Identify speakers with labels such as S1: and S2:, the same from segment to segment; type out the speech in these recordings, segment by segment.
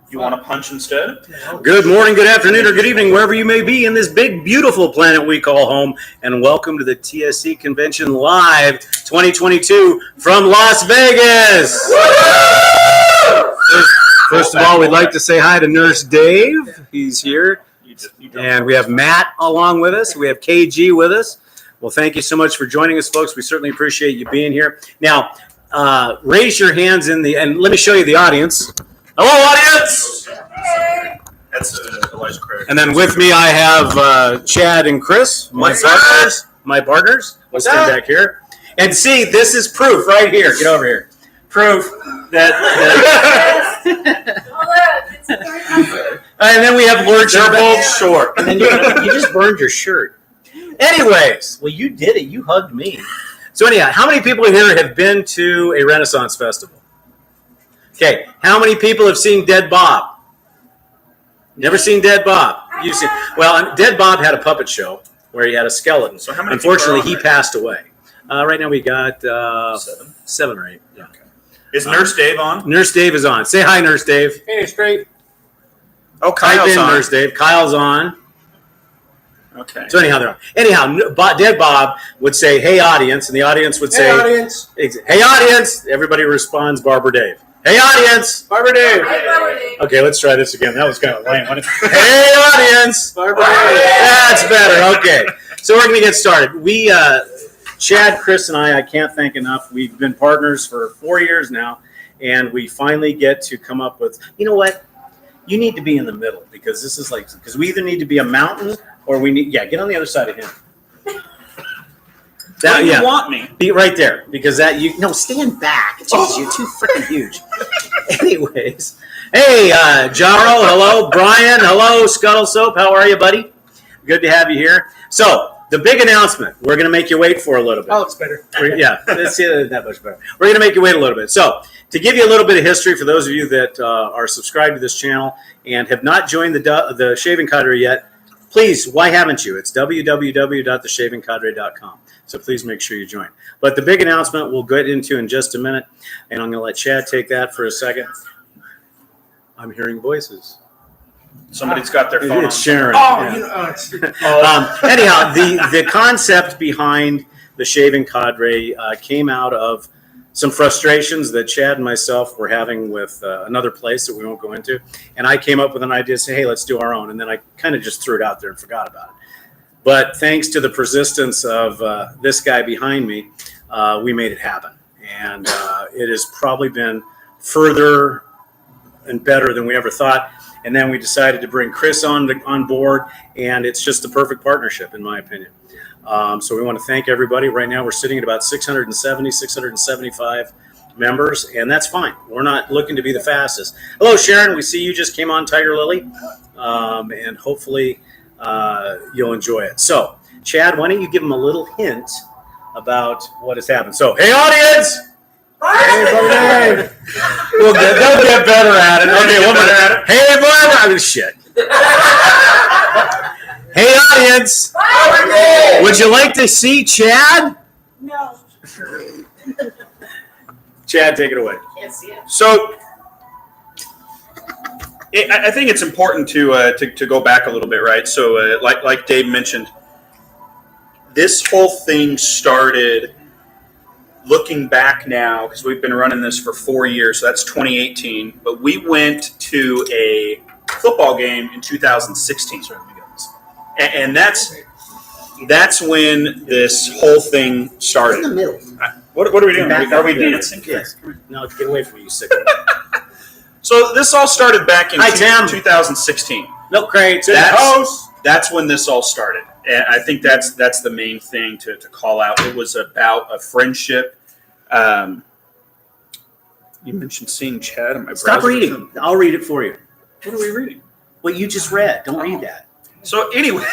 S1: You want to punch instead?
S2: Good morning, good afternoon, or good evening, wherever you may be in this big, beautiful planet we call home. And welcome to the TSC Convention Live 2022 from Las Vegas. First of all, we'd like to say hi to Nurse Dave. He's here. And we have Matt along with us. We have KG with us. Well, thank you so much for joining us, folks. We certainly appreciate you being here. Now, raise your hands and let me show you the audience. Hello, audience!
S1: That's Elijah Craig.
S2: And then with me, I have Chad and Chris, my partners. We'll stand back here. And see, this is proof right here. Get over here. Proof that and then we have Lord.
S1: They're both short.
S2: And then you just burned your shirt. Anyways, well, you did it. You hugged me. So anyhow, how many people here have been to a Renaissance festival? Okay, how many people have seen Dead Bob? Never seen Dead Bob? You've seen? Well, Dead Bob had a puppet show where he had a skeleton. So how many? Unfortunately, he passed away. Right now we got 7 or 8. Yeah. Okay.
S1: Is Nurse Dave on?
S2: Nurse Dave is on. Say hi, Nurse Dave.
S3: Hey, straight.
S1: Oh, Kyle's on.
S2: Nurse Dave. Kyle's on.
S1: Okay.
S2: So anyhow, they're on. Anyhow, Dead Bob would say, "Hey, audience," and the audience would say,
S3: "Hey, audience."
S2: Hey, audience. Everybody responds, "BarberDave." Hey, audience.
S3: BarberDave.
S2: Okay, let's try this again. That was kind of lame. Hey, audience.
S3: BarberDave.
S2: That's better. Okay. So we're going to get started. We, Chad, Chris, and I can't thank enough. We've been partners for 4 years now, and we finally get to come up with, you know what? You need to be in the middle because this is like, because we either need to be a mountain or we need, get on the other side of him.
S1: Where do you want me?
S2: Be right there, because stand back. Jeez, you're too freaking huge. Anyways, hey, Jaro, hello. Brian, hello. Scuttle Soap, how are you, buddy? Good to have you here. So, the big announcement, we're going to make you wait for a little bit.
S3: Oh, it's better.
S2: It's that much better. We're going to make you wait a little bit. So, to give you a little bit of history for those of you that are subscribed to this channel and have not joined the Shaving Cadre yet, please, why haven't you? It's www.theshavingcadre.com. So please make sure you join. But the big announcement we'll get into in just a minute, and I'm going to let Chad take that for a second. I'm hearing voices.
S1: Somebody's got their phone on.
S2: It's Sharon.
S3: Oh,
S2: anyhow, the concept behind the Shaving Cadre came out of some frustrations that Chad and myself were having with another place that we won't go into. And I came up with an idea to say, hey, let's do our own. And then I kind of just threw it out there and forgot about it. But thanks to the persistence of this guy behind me, we made it happen. And it has probably been further and better than we ever thought. And then we decided to bring Chris on board, and it's just the perfect partnership, in my opinion. So we want to thank everybody. Right now we're sitting at about 670, 675 members, and that's fine. We're not looking to be the fastest. Hello, Sharon. We see you just came on, Tiger Lily, and hopefully you'll enjoy it. So, Chad, why don't you give them a little hint about what has happened? So, hey, audience! Hey, BarberDave! They'll get better at it. Okay, one more. Hey, Barber! I mean, shit. Hey, audience! BarberDave! Would you like to see Chad?
S4: No.
S2: Chad, take it away.
S4: Can't see it.
S1: So, I think it's important to go back a little bit, right? So, like Dave mentioned, this whole thing started. Looking back now, because we've been running this for 4 years, so that's 2018. But we went to a football game in 2016, and that's when this whole thing started.
S2: In the middle.
S1: What are we doing? Are we dancing?
S2: Yes. No, get away from me, you sick.
S1: So this all started back in
S2: 2016.
S1: Milk crates in the house. That's when this all started. And I think that's the main thing to call out. It was about a friendship. You mentioned seeing Chad.
S2: Stop reading. I'll read it for you.
S1: What are we reading?
S2: What you just read. Don't read that.
S1: So anyway,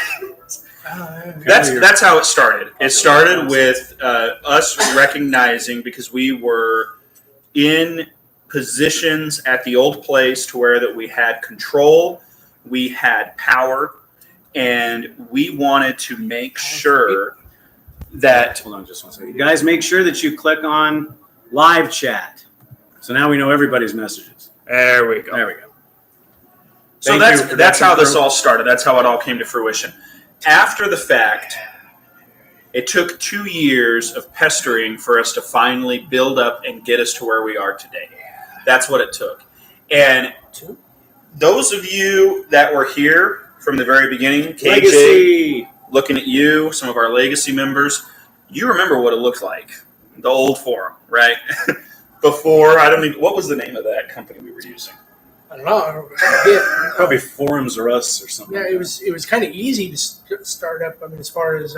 S1: that's how it started. It started with us recognizing, because we were in positions at the old place to where that we had control, we had power, and we wanted to make sure that...
S2: Hold on just one second. Guys, make sure that you click on live chat. So now we know everybody's messages.
S1: There we go.
S2: There we go.
S1: So that's how this all started. That's how it all came to fruition. After the fact, it took 2 years of pestering for us to finally build up and get us to where we are today. That's what it took. And those of you that were here from the very beginning, KJ,
S2: Legacy.
S1: looking at you, some of our legacy members, you remember what it looked like. The old forum, right? Before, what was the name of that company we were using?
S3: I don't know. I
S2: Probably Forums or Us or something.
S3: yeah, it was kind of easy to start up. I mean, as far as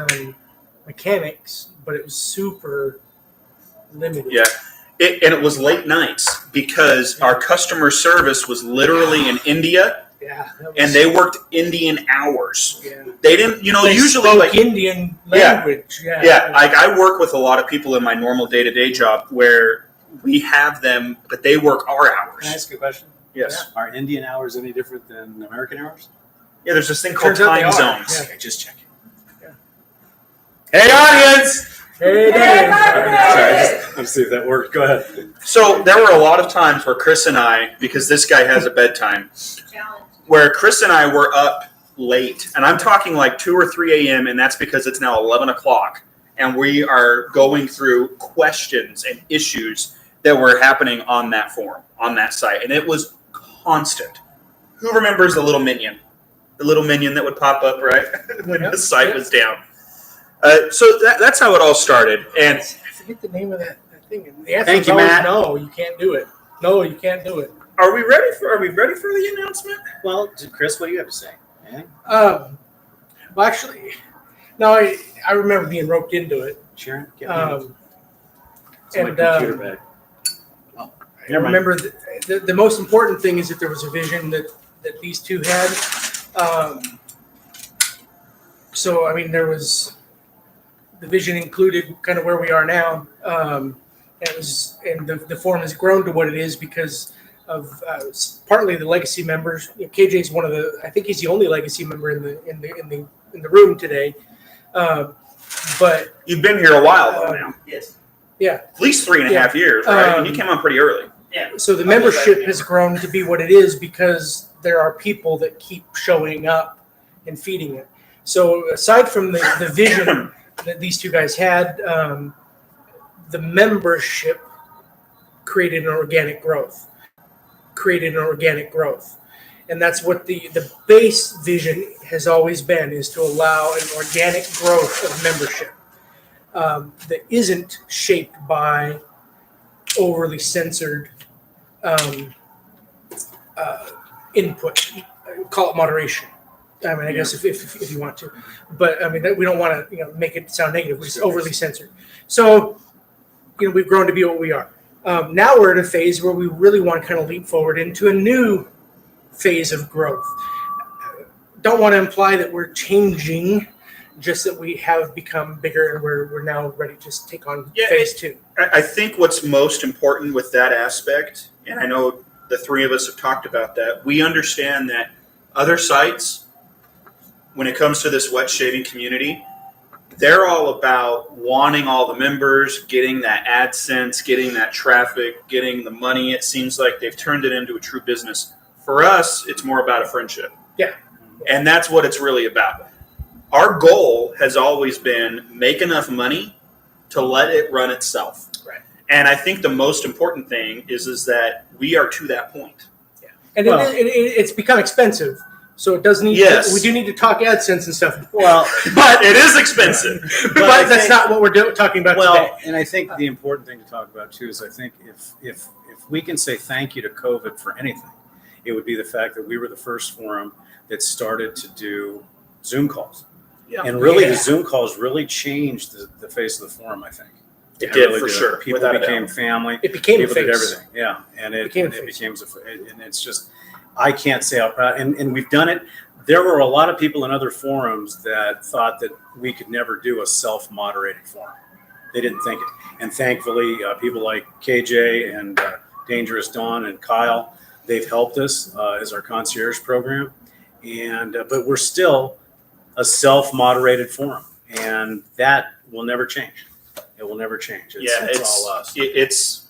S3: mechanics, but it was super limited.
S1: Yeah. And it was late nights because our customer service was literally in India,
S3: Yeah.
S1: and they worked Indian hours.
S3: Yeah.
S1: They didn't,
S3: They
S1: usually
S3: spoke
S1: like
S3: Indian language. Yeah.
S1: Yeah, like I work with a lot of people in my normal day-to-day job where we have them, but they work our hours.
S2: Can I ask a question?
S1: Yes.
S2: Are Indian hours any different than American hours?
S1: Yeah, there's this thing called
S3: Turns out they
S1: time
S3: are.
S1: zones.
S3: Yeah.
S2: Okay, just checking.
S3: Yeah.
S2: Hey, audience!
S3: Hey, Dave.
S2: Sorry, let's see if that worked. Go ahead.
S1: So there were a lot of times where Chris and I, because this guy has a bedtime, where Chris and I were up late, and I'm talking like 2 or 3 a.m., and that's because it's now 11 o'clock, and we are going through questions and issues that were happening on that forum, on that site, and it was constant. Who remembers the little minion? The little minion that would pop up, right, when the site was down. So that's how it all started, and
S3: I forget the name of that thing. The answer
S2: Thank
S3: is
S2: you,
S3: always
S2: Matt.
S3: no, you can't do it. No, you can't do it.
S1: Are we ready for the announcement?
S2: Well, Chris, what do you have to say? Anything?
S3: Well, actually, no, I remember being roped into it.
S2: Sharon? Get me
S3: It's
S2: my computer back. Oh,
S3: I remember the most important thing is that there was a vision that these two had. So, I mean, there was the vision included kind of where we are now. And the forum has grown to what it is because of partly the legacy members. KJ's one of the. I think he's the only legacy member in the room today. But
S1: You've been here a while though now.
S4: Yes.
S3: yeah,
S1: At least 3.5 years, right? And you came on pretty early.
S4: Yeah.
S3: so the membership has grown to be what it is because there are people that keep showing up and feeding it. So aside from the vision that these two guys had, the membership created an organic growth. And that's what the base vision has always been, is to allow an organic growth of membership that isn't shaped by overly censored input. Call it moderation. I mean, I guess if you want to, but I mean we don't want to make it sound negative. We're just overly censored. So we've grown to be what we are. Now we're at a phase where we really want to kind of leap forward into a new phase of growth. Don't want to imply that we're changing, just that we have become bigger and we're now ready to take on phase two.
S1: I think what's most important with that aspect, and I know the three of us have talked about that, we understand that other sites, when it comes to this wet shaving community, they're all about wanting all the members, getting that AdSense, getting that traffic, getting the money. It seems like they've turned it into a true business. For us, it's more about a friendship.
S3: Yeah.
S1: And that's what it's really about. Our goal has always been make enough money to let it run itself.
S3: Right.
S1: And I think the most important thing is that we are to that point.
S3: Yeah. And it's become expensive. So it does need.
S1: Yes.
S3: We do need to talk AdSense and stuff.
S2: Well,
S1: But it is expensive.
S3: But that's not what we're talking about today.
S2: well, and I think the important thing to talk about too is I think if we can say thank you to COVID for anything, it would be the fact that we were the first forum that started to do Zoom calls.
S1: Yeah.
S2: And really,
S3: Yeah.
S2: the Zoom calls really changed the face of the forum, I think.
S1: It
S2: They
S1: did,
S2: really
S1: for sure,
S2: People
S1: without a
S2: became
S1: doubt.
S2: family.
S3: It became a
S2: People did
S3: face.
S2: everything. Yeah. And it
S3: became a
S2: became,
S3: face.
S2: and it's just, I can't say how proud, and we've done it. There were a lot of people in other forums that thought that we could never do a self-moderated forum. They didn't think it. And thankfully, people like KJ and Dangerous Dawn and Kyle, they've helped us as our concierge program. And but we're still a self-moderated forum, and that will never change. It will never change. It's all us.
S1: It's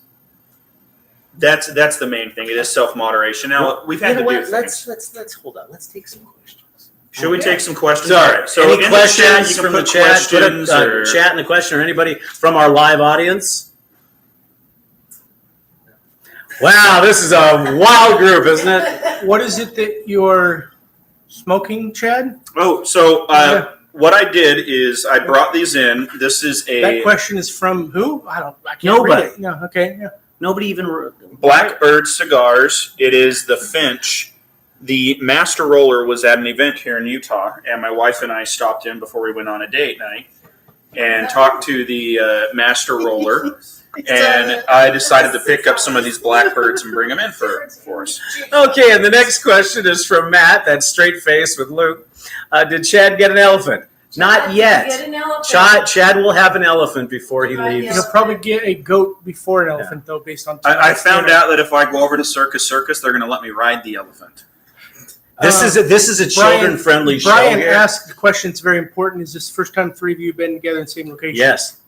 S1: That's the main thing. It is self-moderation. Now, we've had to do things.
S2: Let's hold on. Let's take some questions.
S1: Should we take some questions?
S2: So,
S1: All right. So
S2: any
S1: in
S2: questions
S1: the chat, you can
S2: from the
S1: put
S2: chat?
S1: questions
S2: Put
S1: or-
S2: a chat in the question, or anybody from our live audience. Wow, this is a wild group, isn't it?
S3: What is it that you're smoking, Chad?
S1: Oh, so what I did is I brought these in. This is
S3: That
S1: a
S3: question is from who? I can't
S2: Nobody.
S3: read it. No, okay. Yeah.
S2: Nobody even.
S1: Blackbird Cigars. It is the Finch. The master roller was at an event here in Utah, and my wife and I stopped in before we went on a date night and talked to the master roller. And I decided to pick up some of these blackbirds and bring them in for us.
S2: Okay, and the next question is from Matt. That's straight face with Luke. Did Chad get an elephant? Not yet.
S4: Get an elephant.
S2: Chad will have an elephant before he leaves.
S3: You'll probably get a goat before an elephant, though, based on.
S1: I found out that if I go over to Circus, they're going to let me ride the elephant.
S2: This is a children-friendly show
S3: Brian
S2: here.
S3: asked the question. It's very important. Is this the first time three of you have been together in the same location?
S2: Yes.